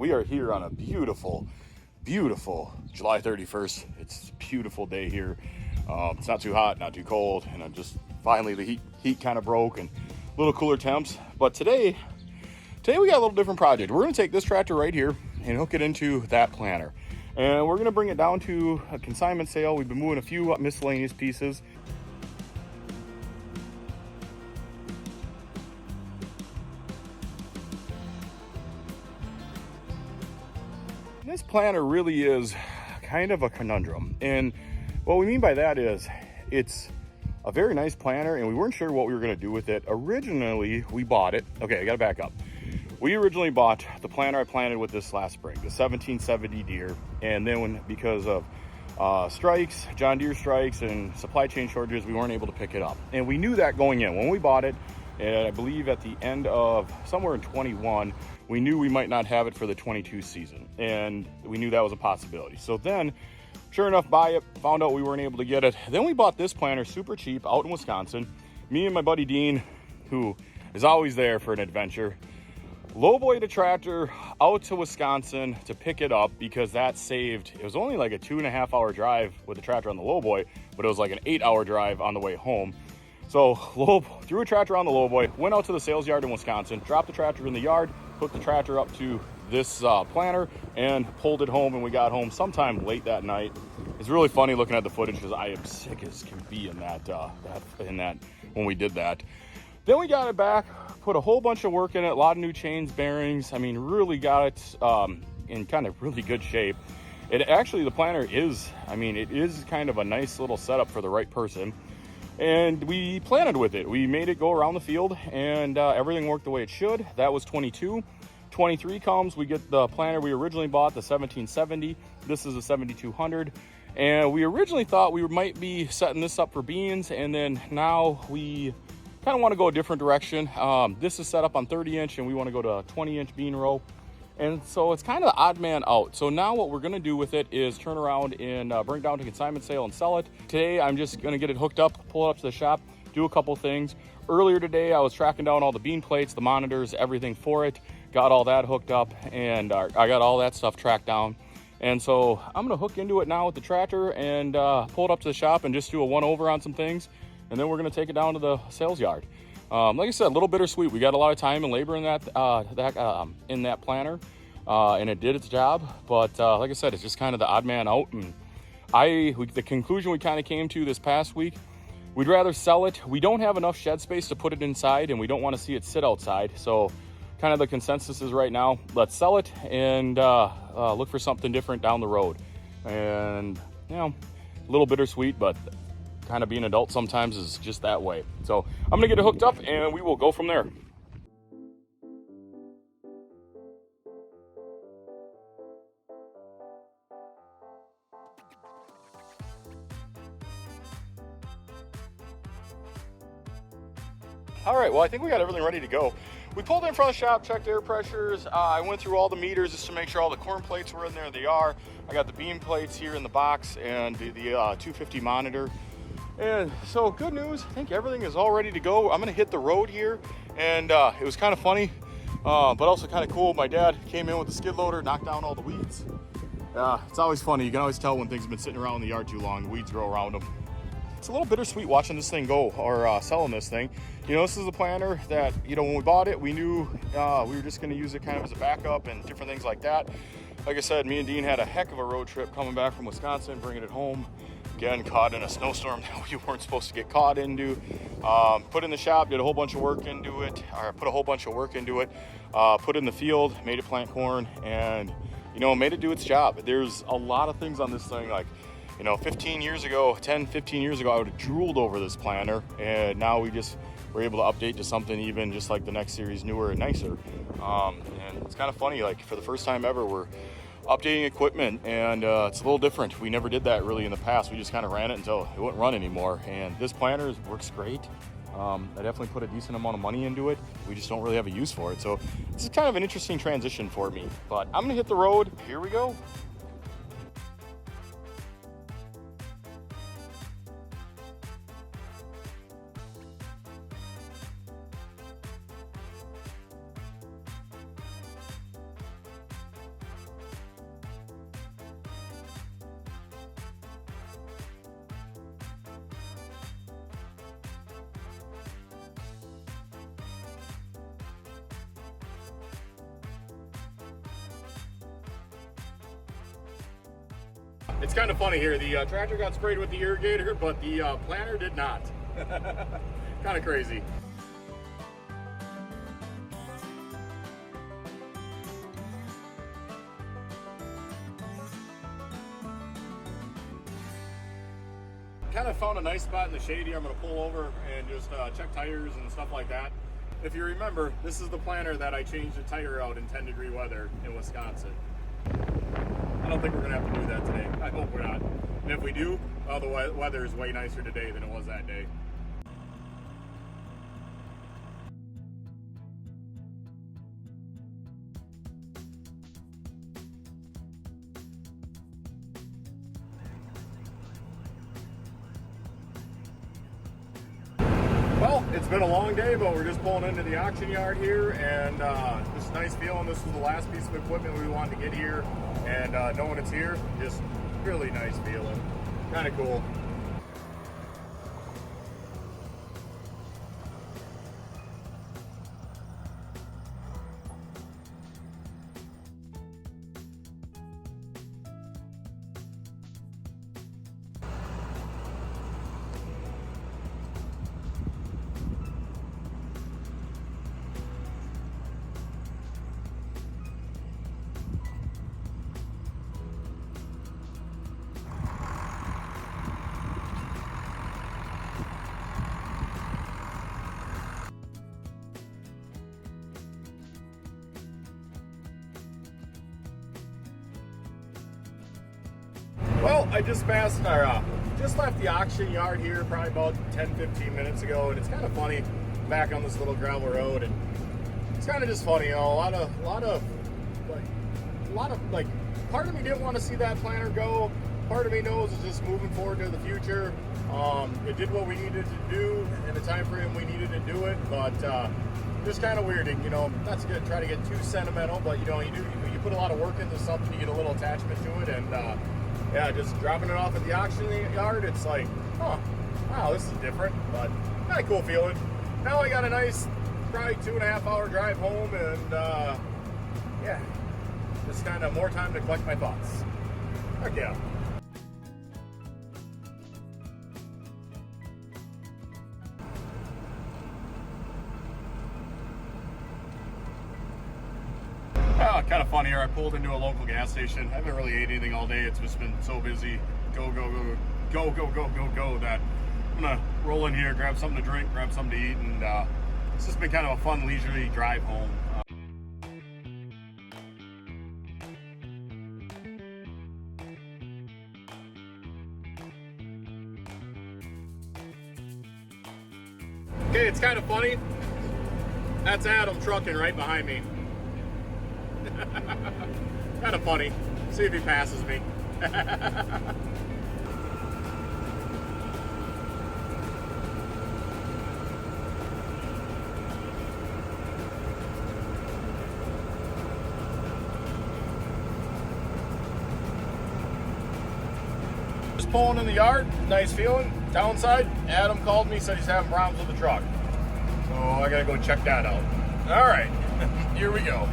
We are here on a beautiful, beautiful July 31st. It's a beautiful day here. It's not too hot, not too cold, and just finally the heat kind of broke and a little cooler temps. But today we got a little different project. We're going to take this tractor right here and hook it into that planter. And we're going to bring it down to a consignment sale. We've been moving a few miscellaneous pieces. This planter really is kind of a conundrum. And what we mean by that is it's a very nice planter and we weren't sure what we were going to do with it. Originally, we bought it. Okay, I got to back up. We originally bought the planter I planted with this last spring, the 1770 Deere. And then because of strikes, John Deere strikes and supply chain shortages, we weren't able to pick it up. And we knew that going in. When we bought it, and I believe at the end of somewhere in 21, we knew we might not have it for the 22 season. And we knew that was a possibility. So then, sure enough, buy it, found out we weren't able to get it. Then we bought this planter super cheap out in Wisconsin. Me and my buddy Dean, who is always there for an adventure, lowboyed a tractor out to Wisconsin to pick it up because that saved, it was only like a 2.5 hour drive with the tractor on the lowboy, but it was like an 8-hour drive on the way home. So threw a tractor on the lowboy, went out to the sales yard in Wisconsin, dropped the tractor in the yard, hooked the tractor up to this planter and pulled it home, and we got home sometime late that night. It's really funny looking at the footage because I am sick as can be in that when we did that. Then we got it back, put a whole bunch of work in it, a lot of new chains, bearings. I mean, really got it in kind of really good shape. It actually, the planter is, I mean, it is kind of a nice little setup for the right person. And we planted with it. We made it go around the field and everything worked the way it should. That was 22. 23 comes, we get the planter we originally bought, the 1770. This is a 7200. And we originally thought we might be setting this up for beans, and then now we kind of want to go a different direction. This is set up on 30-inch and we want to go to a 20-inch bean row. And so it's kind of the odd man out. So now what we're going to do with it is turn around and bring it down to consignment sale and sell it. Today, I'm just going to get it hooked up, pull it up to the shop, do a couple things. Earlier today, I was tracking down all the bean plates, the monitors, everything for it. Got all that hooked up, and I got all that stuff tracked down. And so I'm going to hook into it now with the tractor and pull it up to the shop and just do a one-over on some things. And then we're going to take it down to the sales yard. Like I said, a little bittersweet. We got a lot of time and labor in that planter, and it did its job. But like I said, it's just kind of the odd man out. And the conclusion we kind of came to this past week, we'd rather sell it. We don't have enough shed space to put it inside, and we don't want to see it sit outside. So kind of the consensus is right now, let's sell it and look for something different down the road. And you know, a little bittersweet, but kind of being an adult sometimes is just that way. So I'm gonna get it hooked up and we will go from there. All right, well, I think we got everything ready to go. We pulled in front of the shop, checked air pressures. I went through all the meters just to make sure all the corn plates were in there. They are. I got the beam plates here in the box and the 250 monitor. And so good news, I think everything is all ready to go. I'm gonna hit the road here. And it was kind of funny, but also kind of cool. My dad came in with the skid loader, knocked down all the weeds. It's always funny. You can always tell when things have been sitting around in the yard too long, the weeds grow around them. It's a little bittersweet watching this thing go, or selling this thing. You know, this is a planter that, you know, when we bought it, we knew we were just gonna use it kind of as a backup and different things like that. Like I said, me and Dean had a heck of a road trip coming back from Wisconsin, bringing it home. Again, caught in a snowstorm that we weren't supposed to get caught into. Put in the shop, did a whole bunch of work into it, put it in the field, made it plant corn, and, you know, made it do its job. There's a lot of things on this thing, like, you know, 15 years ago, I would have drooled over this planter, and now we're able to update to something even just like the next series, newer and nicer. And it's kind of funny, like for the first time ever, we're updating equipment, and it's a little different. We never did that really in the past. We just kind of ran it until it wouldn't run anymore. And this planter works great. I definitely put a decent amount of money into it. We just don't really have a use for it. So this is kind of an interesting transition for me, but I'm gonna hit the road. Here we go. It's kind of funny here. The tractor got sprayed with the irrigator, but the planter did not. Kind of crazy. Kind of found a nice spot in the shade here. I'm going to pull over and just check tires and stuff like that. If you remember, this is the planter that I changed the tire out in 10-degree weather in Wisconsin. I don't think we're going to have to do that today. I hope we're not. And if we do, well, the weather is way nicer today than it was that day. Well, it's been a long day, but we're just pulling into the auction yard here, and just nice feeling. This was the last piece of equipment we wanted to get here, and knowing it's here, just really nice feeling. Kind of cool. Well, I just passed our, just left the auction yard here probably about 10-15 minutes ago, and it's kind of funny back on this little gravel road, and it's kind of just funny, you know, a lot of part of me didn't want to see that planter go. Part of me knows it's just moving forward to the future. It did what we needed to do in the time frame we needed to do it, but just kind of weird, you know. Not to try to get too sentimental, but you know, you put a lot of work into something, you get a little attachment to it, and yeah, just dropping it off at the auction yard, it's like, oh, wow, this is different, but kind of cool feeling. Now I got a nice, probably 2.5 hour drive home, and yeah, just kind of more time to collect my thoughts. Heck yeah. Kind of funny here. I pulled into a local gas station. I haven't really ate anything all day. It's just been so busy. Go that I'm gonna roll in here, grab something to drink, grab something to eat, and it's just been kind of a fun, leisurely drive home. Okay, it's kind of funny. That's Adam trucking right behind me. Kind of funny. See if he passes me. Just pulling in the yard. Nice feeling. Downside, Adam called me, said he's having problems with the truck. So I gotta go check that out. All right, here we go.